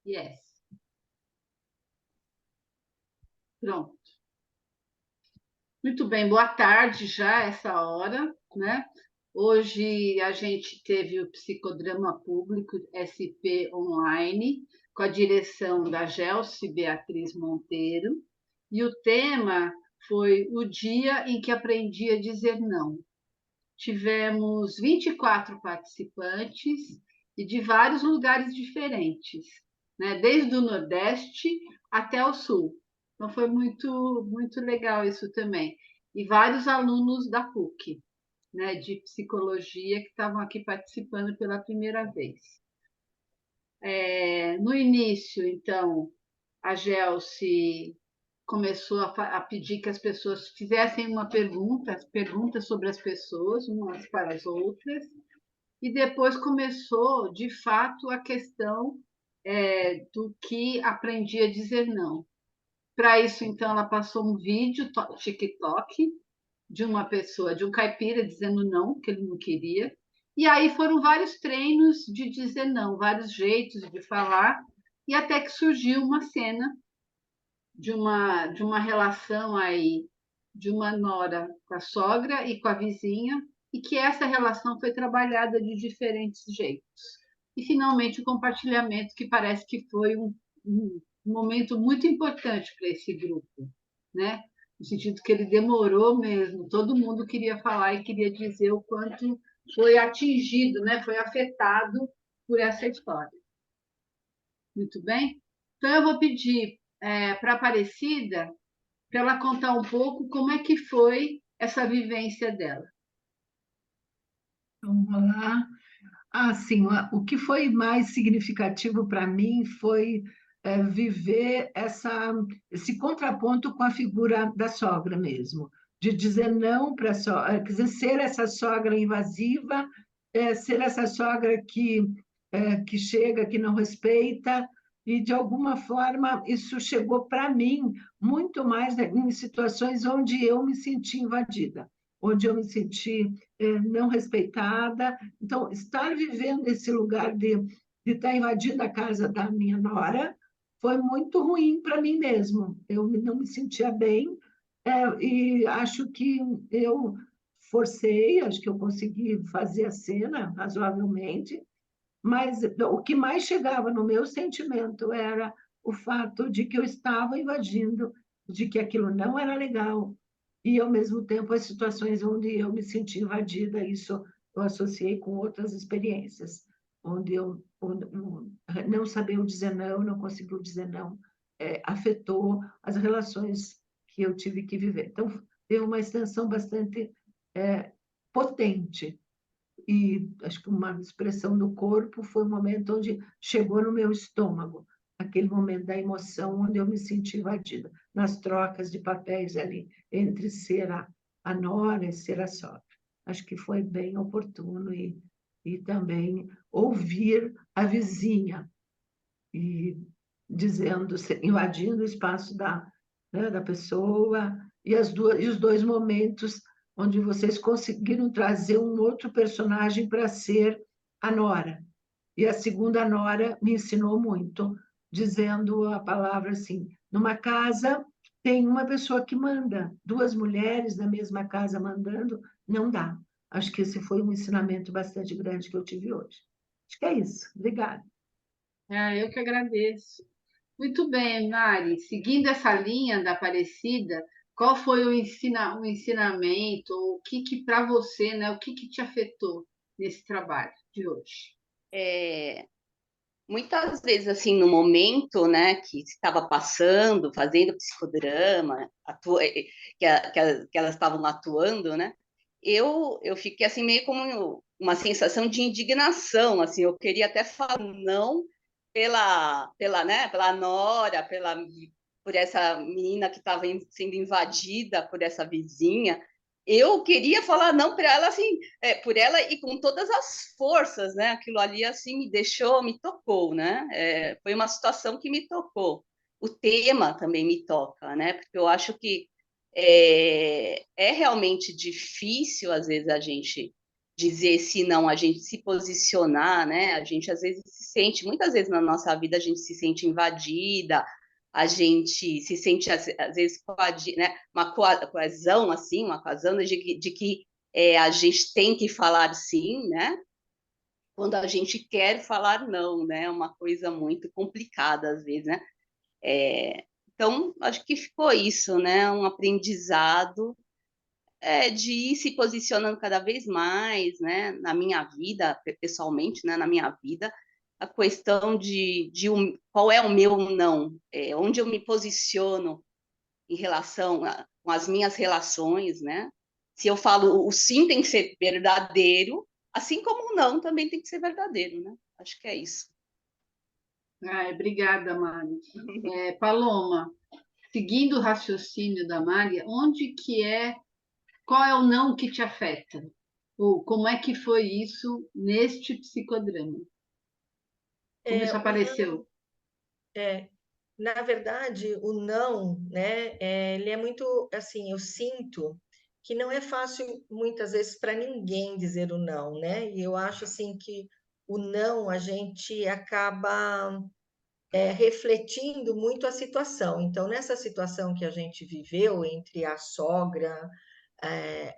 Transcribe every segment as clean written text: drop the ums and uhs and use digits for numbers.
Yes. Pronto. Muito bem, boa tarde já, essa hora, né? Hoje a gente teve o Psicodrama Público SP Online, com a direção da Gelsi Beatriz Monteiro, e o tema foi o dia em que aprendi a dizer não. Tivemos 24 participantes e de vários lugares diferentes, né? Desde o Nordeste até o Sul. Então foi muito legal isso também. E vários alunos da PUC, né, de psicologia, que estavam aqui participando pela primeira vez. No início, então, a Gelsi começou a pedir que as pessoas fizessem uma perguntas sobre as pessoas, umas para as outras, e depois começou, de fato, a questão do que aprendi a dizer não. Para isso, então, ela passou um vídeo TikTok de uma pessoa, de um caipira, dizendo não, que ele não queria. E aí foram vários treinos de dizer não, vários jeitos de falar, e até que surgiu uma cena de uma relação aí de uma nora com a sogra e com a vizinha, e que essa relação foi trabalhada de diferentes jeitos. E, finalmente, o compartilhamento, que parece que foi um momento muito importante para esse grupo, né? No sentido que ele demorou mesmo, todo mundo queria falar e queria dizer o quanto foi atingido, né? Foi afetado por essa história. Muito bem? Então, eu vou pedir para a Aparecida para ela contar um pouco como é que foi essa vivência dela. Vamos lá. Sim, o que foi mais significativo para mim foi viver esse contraponto com a figura da sogra mesmo, de dizer não para a sogra, quer dizer, ser essa sogra invasiva, ser essa sogra que chega, que não respeita, e de alguma forma isso chegou para mim muito mais em situações onde eu me senti invadida, onde eu me senti não respeitada. Então, estar vivendo esse lugar de estar invadindo a casa da minha nora foi muito ruim para mim mesmo. Eu não me sentia bem, e acho que eu forcei, acho que eu consegui fazer a cena razoavelmente, mas o que mais chegava no meu sentimento era o fato de que eu estava invadindo, de que aquilo não era legal, e, ao mesmo tempo, as situações onde eu me senti invadida, isso eu associei com outras experiências, onde eu não sabia dizer não, não conseguiu dizer não, afetou as relações que eu tive que viver. Então, deu uma extensão bastante potente, e acho que uma expressão do corpo foi o momento onde chegou no meu estômago, aquele momento da emoção onde eu me senti invadida, nas trocas de papéis ali entre ser a nora e ser a sogra. Acho que foi bem oportuno, e também ouvir a vizinha e dizendo, invadindo o espaço né, da pessoa, e os dois momentos onde vocês conseguiram trazer um outro personagem para ser a nora. E a segunda nora me ensinou muito, dizendo a palavra assim: numa casa tem uma pessoa que manda, duas mulheres na mesma casa mandando, não dá. Acho que esse foi um ensinamento bastante grande que eu tive hoje. Acho que é isso. Obrigada. Eu que agradeço. Muito bem, Mari. Seguindo essa linha da Aparecida, qual foi o ensinamento, o que para você, né, o que te afetou nesse trabalho de hoje? É, muitas vezes, assim, no momento, né, que estava passando, fazendo psicodrama, que elas estavam atuando, né, eu fiquei, assim, meio como uma sensação de indignação, assim, eu queria até falar não né, pela nora, por essa menina que estava sendo invadida por essa vizinha. Eu queria falar não para ela, assim, por ela e com todas as forças, né? Aquilo ali, assim, me tocou, né? Foi uma situação que me tocou. O tema também me toca, né? Porque eu acho que é realmente difícil, às vezes, a gente dizer se não, a gente se posicionar, né? A gente às vezes se sente, muitas vezes na nossa vida a gente se sente invadida, a gente se sente às vezes né? Uma coesão assim, uma coesão de que a gente tem que falar sim, né? Quando a gente quer falar não, né? É uma coisa muito complicada às vezes, né? Então, acho que ficou isso, né? Um aprendizado de ir se posicionando cada vez mais, né? Na minha vida, pessoalmente, né? Na minha vida, a questão qual é o meu não, onde eu me posiciono em relação com as minhas relações, né? Se eu falo o sim tem que ser verdadeiro, assim como o não também tem que ser verdadeiro, né? Acho que é isso. Obrigada, Mari. Paloma, seguindo o raciocínio da Mari, qual é o não que te afeta? Ou como é que foi isso neste psicodrama? Como isso O não, apareceu? na verdade, o não, né? Ele é muito assim, eu sinto que não é fácil muitas vezes para ninguém dizer o não, né? E eu acho assim que o não a gente acaba refletindo muito a situação. Então, nessa situação que a gente viveu entre a sogra,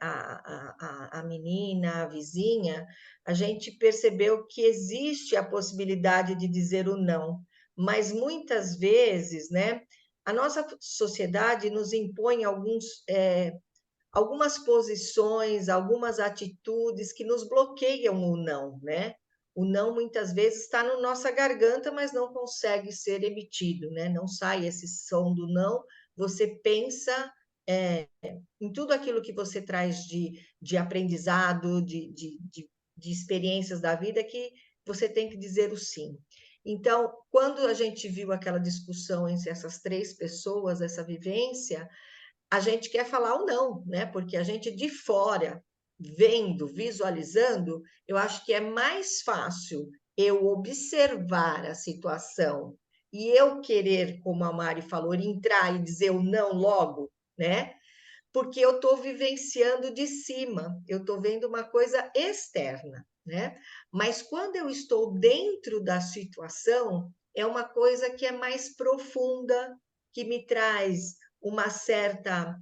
a menina, a vizinha, a gente percebeu que existe a possibilidade de dizer o não, mas muitas vezes, né, a nossa sociedade nos impõe algumas posições, algumas atitudes que nos bloqueiam o não, né? O não muitas vezes está na nossa garganta, mas não consegue ser emitido, né? Não sai esse som do não. Você pensa em tudo aquilo que você traz de aprendizado, de experiências da vida, que você tem que dizer o sim. Então, quando a gente viu aquela discussão entre essas três pessoas, essa vivência, a gente quer falar o não, né? Porque a gente de fora, vendo, visualizando, eu acho que é mais fácil eu observar a situação e eu querer, como a Mari falou, entrar e dizer o não logo, né? Porque eu estou vivenciando de cima, eu estou vendo uma coisa externa, né? Mas quando eu estou dentro da situação, é uma coisa que é mais profunda, que me traz uma certa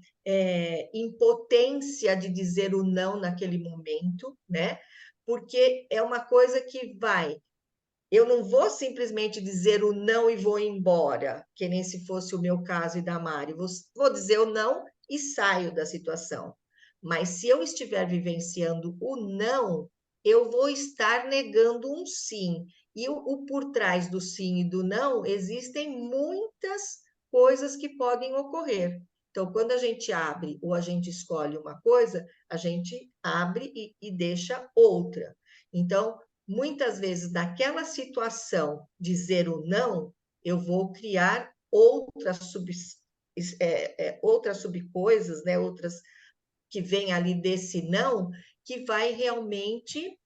impotência de dizer o não naquele momento, né? Porque é uma coisa que vai. Eu não vou simplesmente dizer o não e vou embora, que nem se fosse o meu caso e da Mari. Vou dizer o não e saio da situação. Mas se eu estiver vivenciando o não, eu vou estar negando um sim. E o por trás do sim e do não, existem muitas coisas que podem ocorrer. Então, quando a gente abre ou a gente escolhe uma coisa, a gente abre e deixa outra. Então, muitas vezes, naquela situação, dizer o não, eu vou criar outras subcoisas, né? Outras que vêm ali desse não, que vai realmente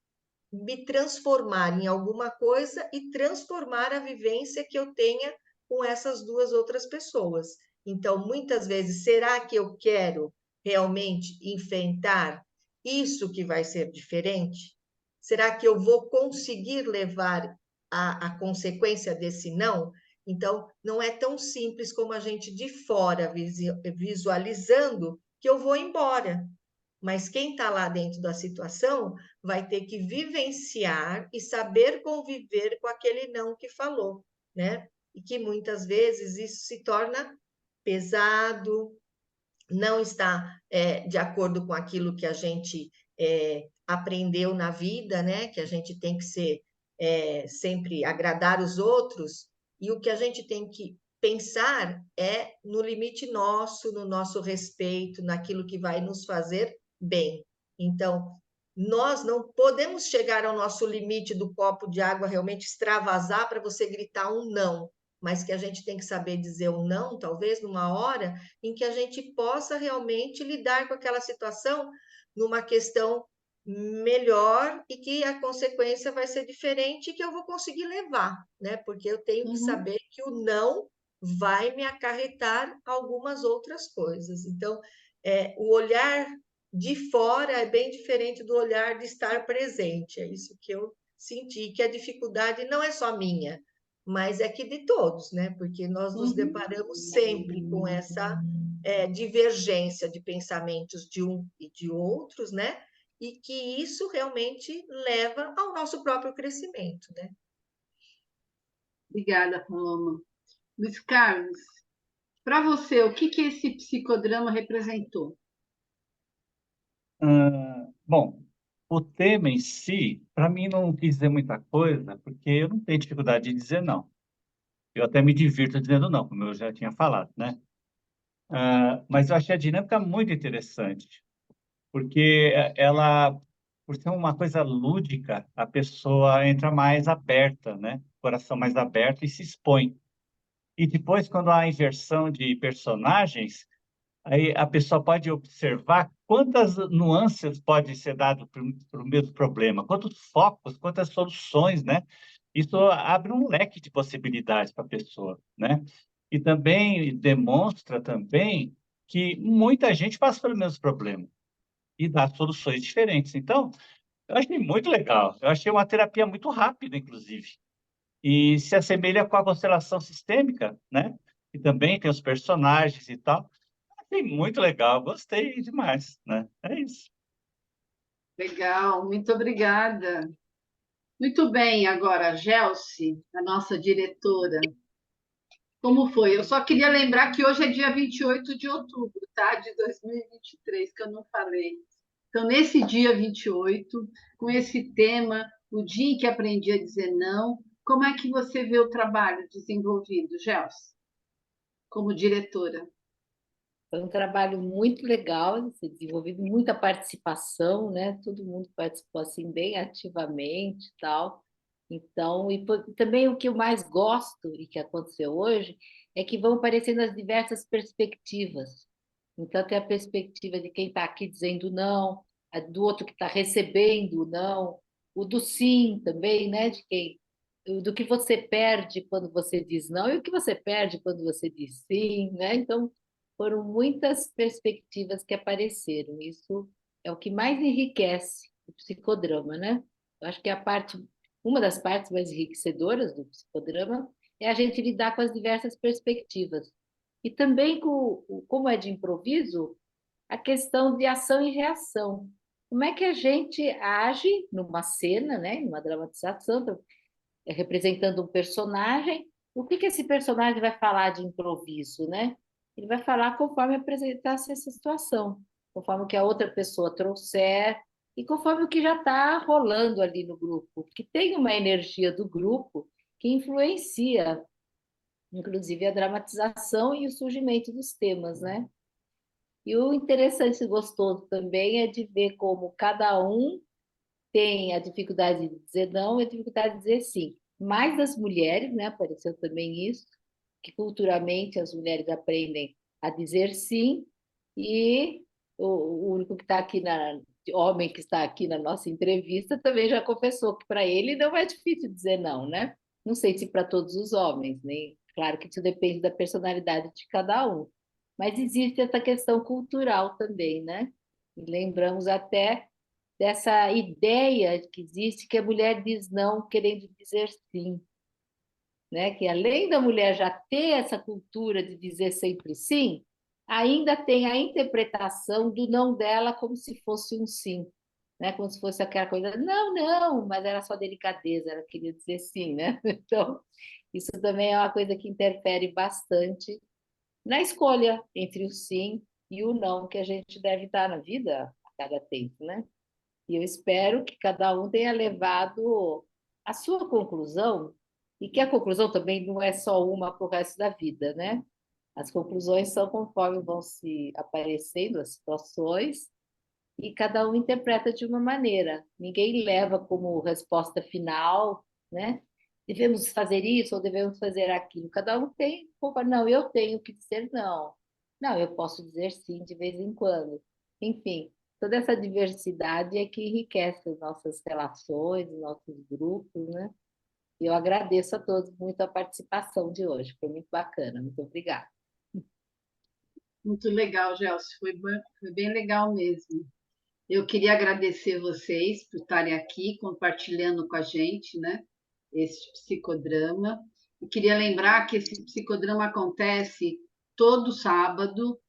me transformar em alguma coisa e transformar a vivência que eu tenha com essas duas outras pessoas. Então, muitas vezes, será que eu quero realmente enfrentar isso que vai ser diferente? Será que eu vou conseguir levar a consequência desse não? Então, não é tão simples como a gente de fora visualizando que eu vou embora. Mas quem está lá dentro da situação vai ter que vivenciar e saber conviver com aquele não que falou, né? E que muitas vezes isso se torna pesado, não está de acordo com aquilo que a gente aprendeu na vida, né? Que a gente tem que ser sempre agradar os outros, e o que a gente tem que pensar é no limite nosso, no nosso respeito, naquilo que vai nos fazer bem. Então, nós não podemos chegar ao nosso limite do copo de água realmente extravasar para você gritar um não, mas que a gente tem que saber dizer um não, talvez numa hora em que a gente possa realmente lidar com aquela situação numa questão melhor e que a consequência vai ser diferente e que eu vou conseguir levar, né? Porque eu tenho que saber que o não vai me acarretar algumas outras coisas. Então, o olhar de fora é bem diferente do olhar de estar presente. É isso que eu senti, que a dificuldade não é só minha, mas é que de todos, né? Porque nós nos deparamos sempre com essa divergência de pensamentos de um e de outros, né? E que isso realmente leva ao nosso próprio crescimento, né? Obrigada, Paloma. Luiz Carlos, para você, o que esse psicodrama representou? Bom, o tema em si, para mim, não quis dizer muita coisa, porque eu não tenho dificuldade de dizer não. Eu até me divirto dizendo não, como eu já tinha falado, né? Mas eu achei a dinâmica muito interessante, porque ela, por ser uma coisa lúdica, a pessoa entra mais aberta, né? Coração mais aberto e se expõe. E depois, quando há a inversão de personagens, aí a pessoa pode observar quantas nuances pode ser dado para o mesmo problema, quantos focos, quantas soluções, né? Isso abre um leque de possibilidades para a pessoa, né? E também demonstra também que muita gente passa pelo mesmo problema e dá soluções diferentes. Então, eu achei muito legal. Eu achei uma terapia muito rápida, inclusive. E se assemelha com a constelação sistêmica, né? E também tem os personagens e tal. Achei muito legal, gostei demais, né? É isso. Legal, muito obrigada. Muito bem, agora, Gelsi, a nossa diretora, como foi? Eu só queria lembrar que hoje é dia 28 de outubro, tá? De 2023, que eu não falei. Então, nesse dia 28, com esse tema, o dia em que aprendi a dizer não, como é que você vê o trabalho desenvolvido, Gelsi, como diretora? Foi um trabalho muito legal, de ser desenvolvido, muita participação, né? Todo mundo participou assim bem ativamente, e tal. Então, também o que eu mais gosto e que aconteceu hoje é que vão aparecendo as diversas perspectivas. Então, tem a perspectiva de quem está aqui dizendo não, a do outro que está recebendo o não, o do sim também, né? De quem, do que você perde quando você diz não e o que você perde quando você diz sim, né? Então, foram muitas perspectivas que apareceram. Isso é o que mais enriquece o psicodrama, né? Eu acho que uma das partes mais enriquecedoras do psicodrama é a gente lidar com as diversas perspectivas. E também, como é de improviso, a questão de ação e reação. Como é que a gente age numa cena, né, numa dramatização, representando um personagem, o que esse personagem vai falar de improviso, né? Ele vai falar conforme apresentasse essa situação, conforme o que a outra pessoa trouxer e conforme o que já está rolando ali no grupo, que tem uma energia do grupo que influencia, inclusive, a dramatização e o surgimento dos temas, né? E o interessante e gostoso também é de ver como cada um tem a dificuldade de dizer não e a dificuldade de dizer sim. Mais das mulheres, né? Apareceu também isso, que culturalmente as mulheres aprendem a dizer sim, e o único que está aqui homem que está aqui na nossa entrevista também já confessou que para ele não é difícil dizer não, né? Não sei se para todos os homens, né? Claro que isso depende da personalidade de cada um. Mas existe essa questão cultural também, né? E lembramos até dessa ideia que existe que a mulher diz não querendo dizer sim, né? Que além da mulher já ter essa cultura de dizer sempre sim, ainda tem a interpretação do não dela como se fosse um sim, né? Como se fosse aquela coisa, não, não, mas era só delicadeza, ela queria dizer sim, né? Então, isso também é uma coisa que interfere bastante na escolha entre o sim e o não que a gente deve dar na vida a cada tempo, né? E eu espero que cada um tenha levado a sua conclusão, e que a conclusão também não é só uma para o resto da vida, né? As conclusões são conforme vão se aparecendo as situações, e cada um interpreta de uma maneira. Ninguém leva como resposta final, né? Devemos fazer isso ou devemos fazer aquilo. Cada um tem, não, eu tenho que dizer não. Não, eu posso dizer sim de vez em quando. Enfim, toda essa diversidade é que enriquece as nossas relações, os nossos grupos, né? E eu agradeço a todos muito a participação de hoje. Foi muito bacana. Muito obrigada. Muito legal, Gelsi, foi bem legal mesmo. Eu queria agradecer vocês por estarem aqui compartilhando com a gente, né, esse psicodrama. Eu queria lembrar que esse psicodrama acontece todo sábado,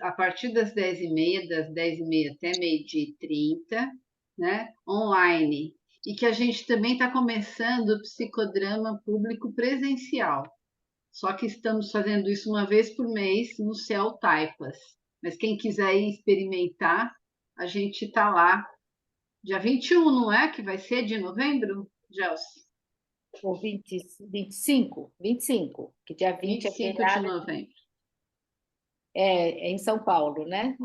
a partir das 10h30, das 10h30 até 12h30, né, online. E que a gente também está começando o psicodrama público presencial. Só que estamos fazendo isso uma vez por mês no CEL Taipas. Mas quem quiser ir experimentar, a gente está lá. Dia 21, não é? Que vai ser de novembro, Gelsi? Ou 25, que dia 20 é 25 de feriado, novembro. é em São Paulo, né?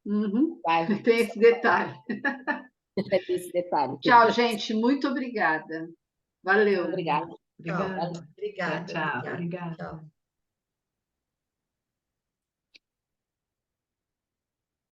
Uhum. Bairro Tem esse detalhe. desse detalhe. Tchau, gente. Muito obrigada. Valeu. Obrigada. Tchau. Obrigada. Obrigada. Tchau, Obrigada. obrigada. Tchau.